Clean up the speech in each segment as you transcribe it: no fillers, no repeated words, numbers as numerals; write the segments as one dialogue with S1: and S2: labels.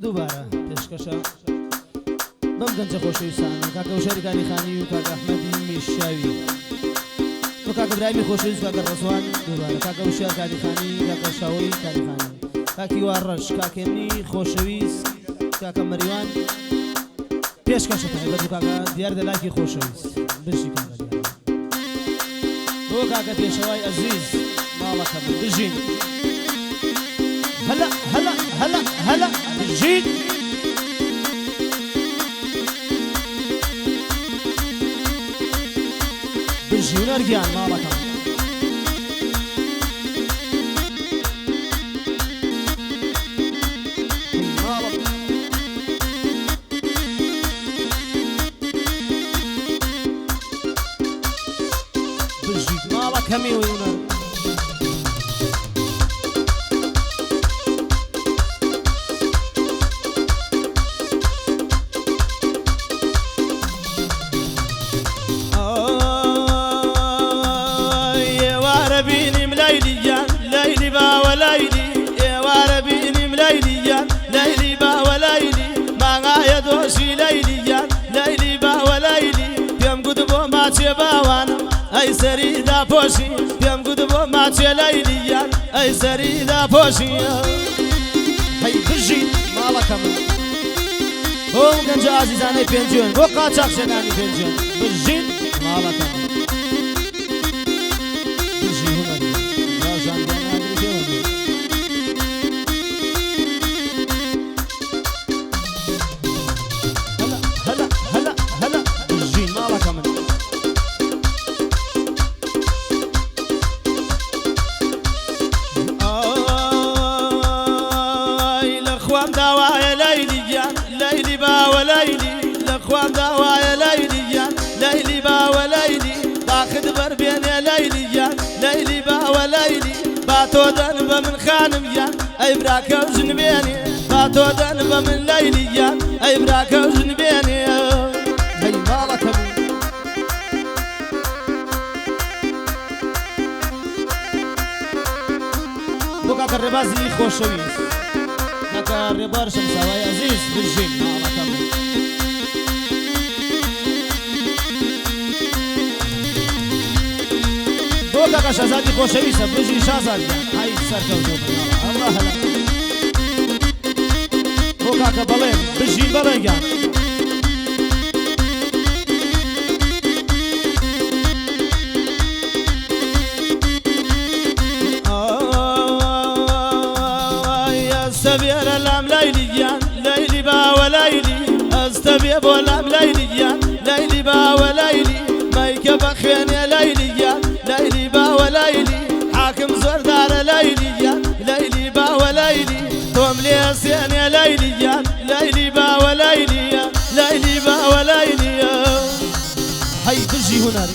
S1: دووبارە پێشکەشە بەم گەنجە خۆشەویستانە کاکە وشەریکانی خانی و کاکە ئەحمەدی میشاوی و کاکە برایمی خۆشەویست کاکە ڕەزوان دووبارە کاکە وشەریکانی خانی کاکە شاوەی کاریخانی کاکی وارڕەش کاکێنی خۆشەویست کاکە مەریوان پێشکەشە تایبەت و کاکە دیار دەلاکی خۆشەویست بژی کاکە دیار بۆ کاکە پێشەوای ئەزیز ماڵەکە بژین هلا هلا هلا هلا بژین بژی و نەرگیان ماڵەکە بژی ماڵەکە میوەی ئەی سەریدا پۆشی پێم گوت بۆ ماچێ لەیلیان ئەی سەریدا پۆشی هەی بژین ماڵەکە من بۆ گەنجە ئازیزانەی پێنجێن بۆ قاچاق شێنانی پێنجێن بژین ماڵەکە من بژی هومەری ڕاژان دەناگری پێوەمی هەلا هەلا هەلا هەلا بژین ماڵەکە من لخوام داوايا ليلي جان ليلي با وليلي لخوام داوايا ليلي جان ليلي با وليلي باخد بربين يا ليلي جان ليلي با وليلي باتو دنبا من خانم جان اي براك وجنبيني باتو دنبا من ليلي جان اي براك وجنبيني هي مالك بوكا الربازي خوشويس كاكا ربار شمساوي عزيز بالجين ماڵەکە من بۆ کاکە شازادی خۆشەویستە بژی شازادیان ئای سەرکەوتوو ئەڵڵا هەلا بۆ کاکە بەڵێن بژی بەڵێنگیان استبير اللام ليلي جان ليلي با وليلي استبير اللام ليلي جان ليلي با وليلي مايك بخين يا ليلي جان ليلي با وليلي حاكم زردار ليلي جان ليلي با وليلي توم لياسين يا ليلي جان ليلي با وليلي ليلي با وليلي هاي بجي هنا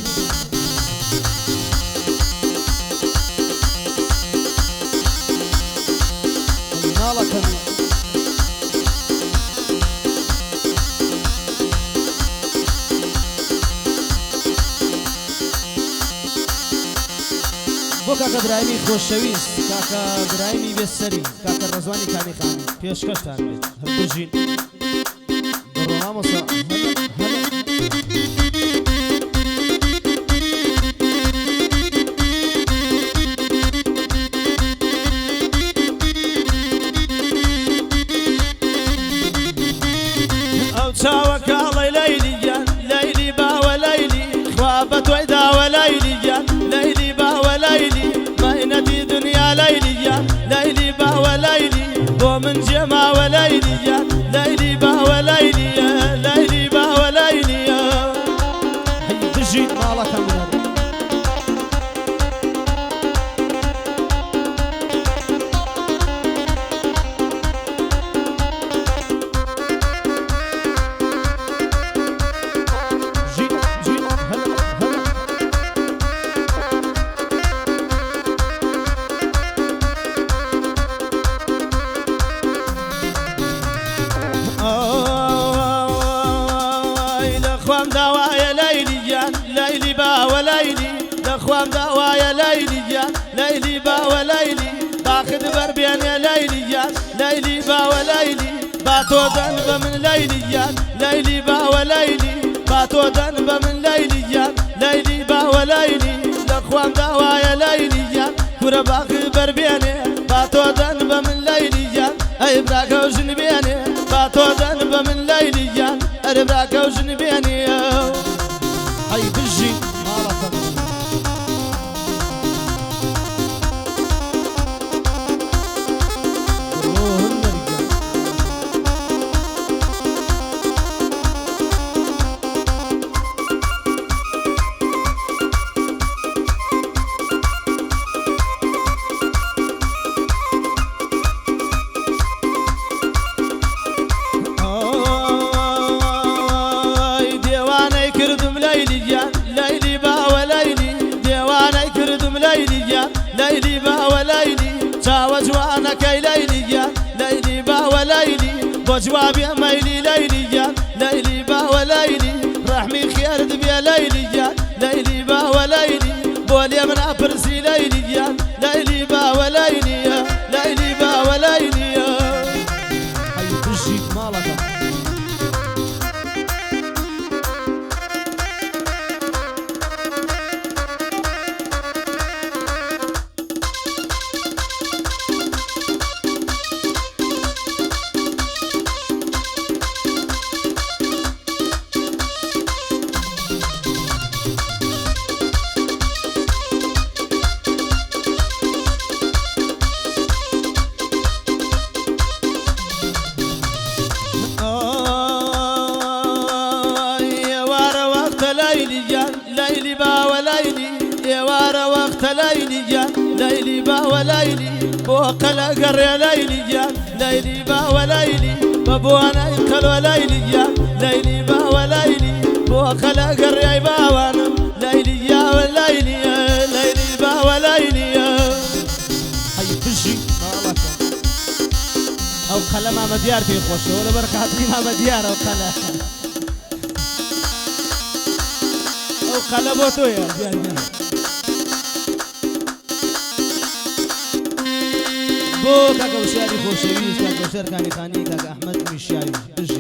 S1: بۆ کاکە برایمی خۆشەویست کاکە برایمی بێسەری کاکە ڕەزوانی کانیخانی پێشکەشتان بێت هەڵبژین بڕۆمامۆسا ئەو چاوە کاڵی لەیلی گیان لەیلی باوە لەیلی خوابە تۆی داوە لەیلی گیان لەیلی باوە لەیلی مەینەتی دنیا لەیلی گیان لەیلی باوە لەیلی بۆ من جێماوە لەیلی گیان لەیلی باوە لەیلی لەیلی باوە لەیلی هەی بژین ماڵەکە منە لخوام داوايا ليلي جان ليلي با وليلي لخوام داوايا ليلي جان ليلي با وليلي باخد بربين يا ليلي جان ليلي با وليلي باتو دنب من ليليان ليلي با وليلي باتو دنب من ليليان ليلي با وليلي لأخوان دوايا ليليان كورا باقي بربيني باتو دنب من ليليان أي براكو جنبيني باتو دنب من ليليان أي براكو جنبيني هاي بجي مالك ليلي با وليلي ديواني كردم ليلي ليلي با وليلي تاوج وانا كي ليلي ليلي با وليلي بجوابي ميلي ليلي ليلي با وليلي رحمي خير دبيا ليلي ليلي با وليلي بولي من ابرسي ليلي ليلي با وليلي ليلي با وليلي هاي تجي مالك ليلي با وليلي يا وارا وقت ليلي ليلي با وليلي بوقلا قر يا ليلي ليلي با وليلي بابوانا يقل وليلي ليلي با وليلي بوقلا قر يا باوانا ليلي يا وليلي ليلي با وليلي هاي بجي او خلا ما ديار في خوش ولا بركاتي ما ديار او خلا قلبو تو يا بو كاكا وشاري خوشويس كاكا وشار كاني خاني كاكا أحمد مشاوي بجي